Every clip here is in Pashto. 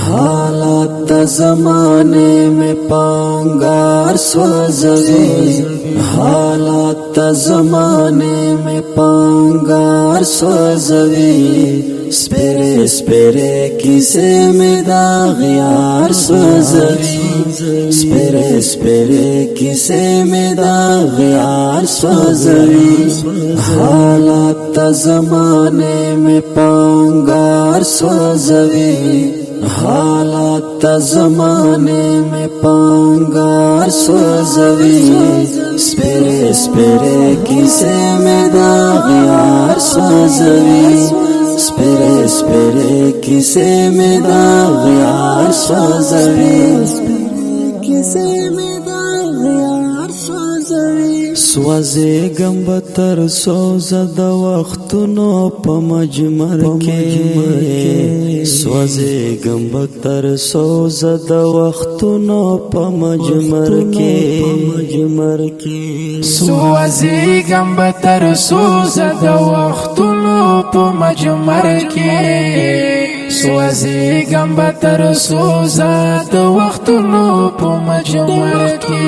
हालात ज़माने में पांगार सोज़वी, हालात ज़माने में पांगार सोज़वी, स्पेरे स्पेरे किसे में दाग़यार सोज़वी, स्पेरे स्पेरे किसे में दाग़यार सोज़वी, हालात ज़माने में पांगार सोज़वी, हालात ज़माने में पांगार सोज़वी, स्पेरे स्पेरे किसे में दाग़यार सोज़वी, स्पेरे स्पेरे किसे में दाग़यार सोज़वी, किसे में दाग़यार सोज़वी। सोज़ेगम बतर सोज़द वक्तनो प मजमर के, सोज़ेगम बतर सोज़द वक्तनो प मजमर के, सोज़ेगम बतर सोज़द वक्तनो प मजमर के, सोज़ेगम बतर सोज़द वक्तनो प मजमर के।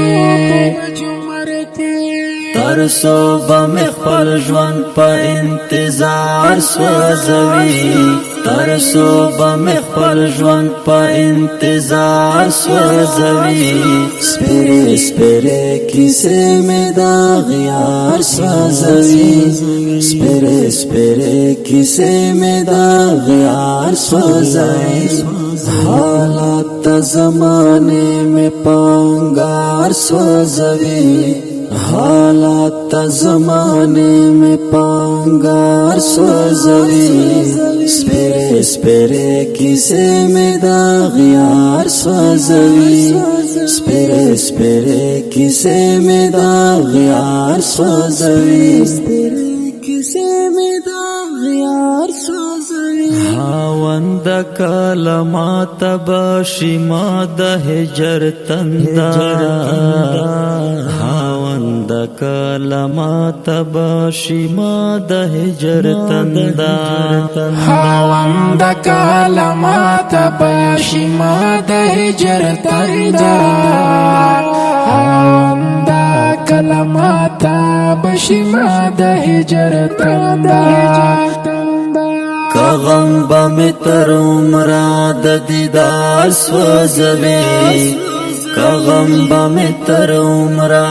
तरसो बम खपल ژوند په انتظار سوځوي، तरसो बम खपल ژوند په انتظار سوځوي، سپېرې سپېرې کیسې مې داغیار سوځوي، سپېرې سپېرې کیسې مې داغیار سوځوي، حالات زمانے میں پانگار سوځوي، حالات زمانے میں پانگار سوځوي، سپېرې سپېرې کیسې مې داغیار سوځوي، سپېرې سپېرې کیسې مې داغیار سوځوي، سپېرې کیسې مې داغیار سوځوي، خاوند کلمات باشي ما د هجر تندا، خاوند کلمات باشي ما د هجر تندا، خاوند کلمات باشي ما د هجر تندا، خاوند کلمات باشي ما د هجر تندا، کغم بمی تر عمره د دیدار سوځوي، کغم بمی تر عمره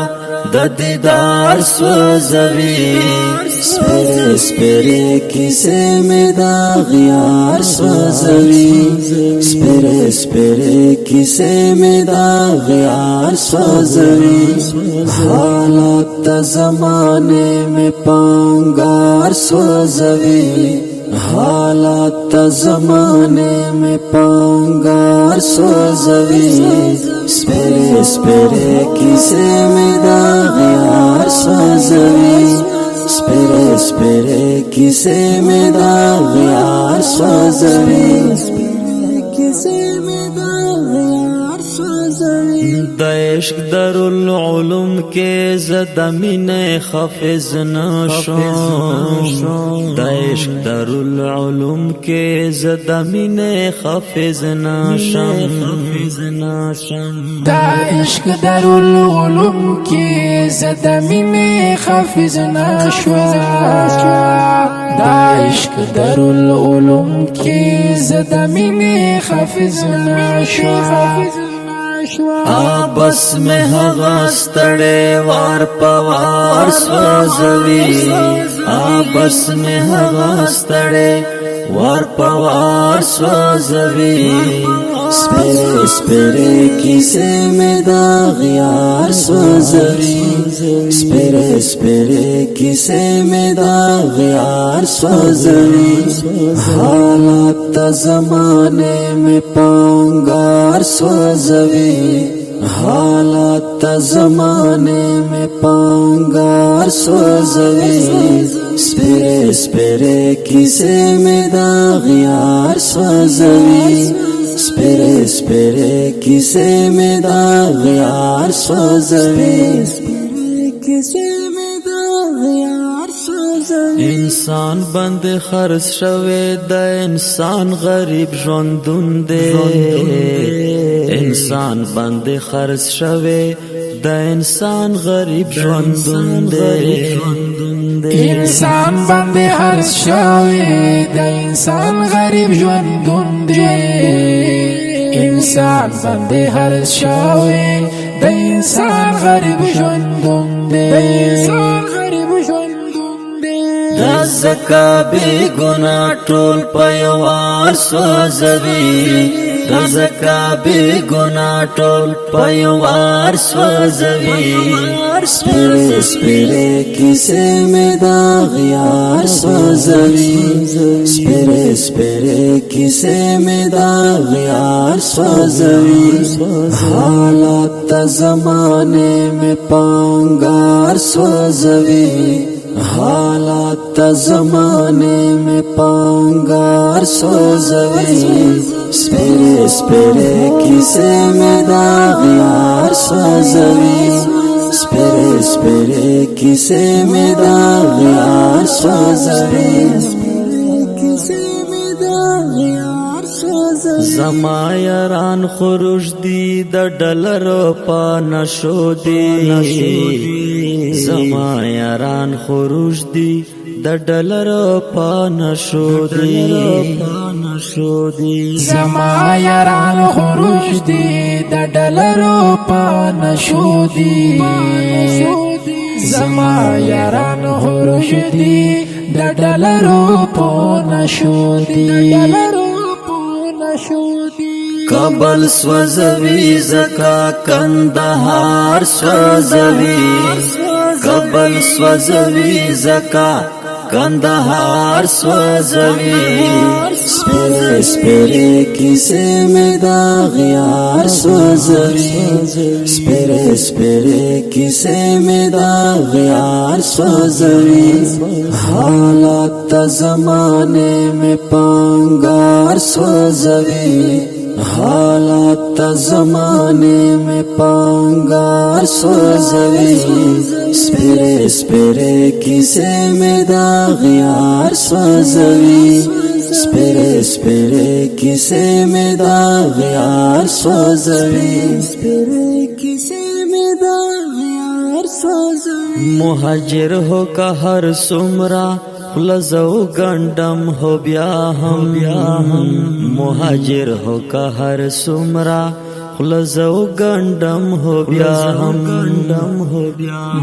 د دیدار سوځوي، سپېرې سپېرې کیسې مې داغیار سوځوي، سپېرې سپېرې کیسې مې داغیار سوځوي، حالات زمانے میں پانگار سوځوي، حالات زمانے میں پانگار سوځوي، سپېرې سپېرې کیسې مې داغیار سوځوي، سپېرې سپېرې کیسې مې داغیار سوځوي، سپېرې کیسې مې داغیار سوځوي، د عشق دارالعلوم کې زه د مینې حافظ نشم، د عشق دارالعلوم کې زه د مینې حافظ نشم، د عشق دارالعلوم کې زه د مینې حافظ نشم، د عشق دارالعلوم کې زه د مینې حافظ نشم، آبس میں هغه ستړی وار پوار سوځوي، آبس میں هغه ستړی وار پوار سوځوي، سپېرې سپېرې کیسې مې داغیار سوځوي، سپېرې سپېرې کیسې مې داغیار سوځوي، حالات زمانے میں پانگار سوځوي، حالات زمانے میں پانگار سوځوي، سپېرې سپېرې کیسې مې داغیار سوځوي، سپیرے سپیرے کیسے میں داغ یار سوزوی انسان بند خرس شوی د انسان غریب ژوندون دی انسان بند خرس شوی د انسان غریب ژوندون دی انسان بند خرس شوی د انسان غریب ژوندون دی انسان بند خرس شوی د انسان غریب ژوندون دی رزقا بی گناہ ټول پیوار سوزوی رزقا بی گناہ ټول پیوار سوزوی سپیرے سپیرے کیسے میں داغ یار سوزوی سپیرے سپیرے کیسے میں داغ یار سوزوی حالات زمانے میں پانگار سوزوی حالات زمانے میں پانگار سوزوی سپیرے سپیرے کیسے میں داغ یار سوزوی سپیرے سپیرے کیسے میں داغ یار سوزوی زما یاران خروج دی د ډلرو په نشو دی زما یاران خروج دی د ډلرو په نشو دی زما یاران خروج دی د ډلرو په نشو دی زما یاران خروج دی د ډلرو په نشو دی کابل سوزوی زکا کندهار سوزوی کابل سوزوی زکا کندهار سوزوی سپیرے سپیرے کیسے میں داغ یار سوزوی سپیرے سپیرے کیسے میں داغ یار سوزوی حالات زمانے میں پانگار سوزوی حالات زمانے میں پانگار سوزوی سپیرے سپیرے کیسے میں داغ یار سوزوی سپیرے سپیرے کیسے میں داغ یار سوزوی مہاجر ہو کا ہر سمرا لزو گنڈم ہو بیا ہم مہاجر ہو کا ہر سمرا لزو گنڈم ہو بیا ہم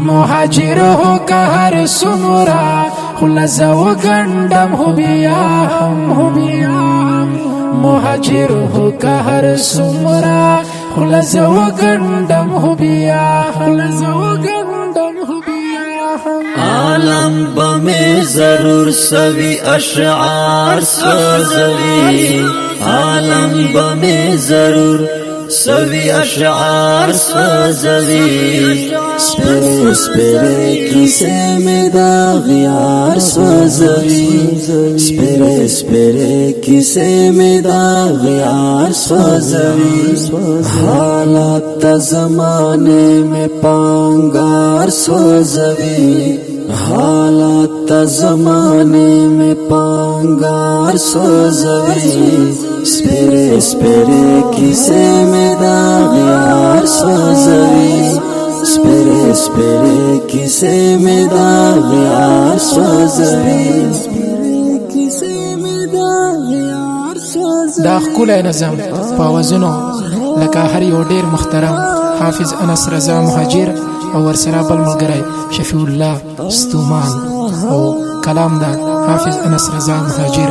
مہاجر ہو کا ہر سمرا لزو گنڈم ہو بیا ہم مہاجر ہو کا ہر سمرا لزو گنڈم ہو بیا عالم بمیں ضرور سوی اشعار سوزوی عالم بمیں ضرور سوی اشعار سوزوی سپیرے سپیرے کیسے میں داغ یار سوزوی سپیرے سپیرے کیسے میں داغ یار سوزوی حالات زمانے میں پانگار سوزوی حالات زمانے میں پانگار سوزوی سپیرے سپیرے کیسے میں داغ یار سوزوی سپیرے سپیرے کیسے میں داغ یار سوزوی دا ښکلی نظم په اوازونو لکه هر یو ډیر محترم حافظ انس رضا مهاجر او ورسره بل ملګری شفیع الله ستومان او کلام دا حافظ انس رضا مهاجر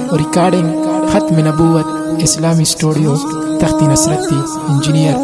او ریکارډینګ ختم نبوت اسلامی سټوډیو تخت نصرت انجینیر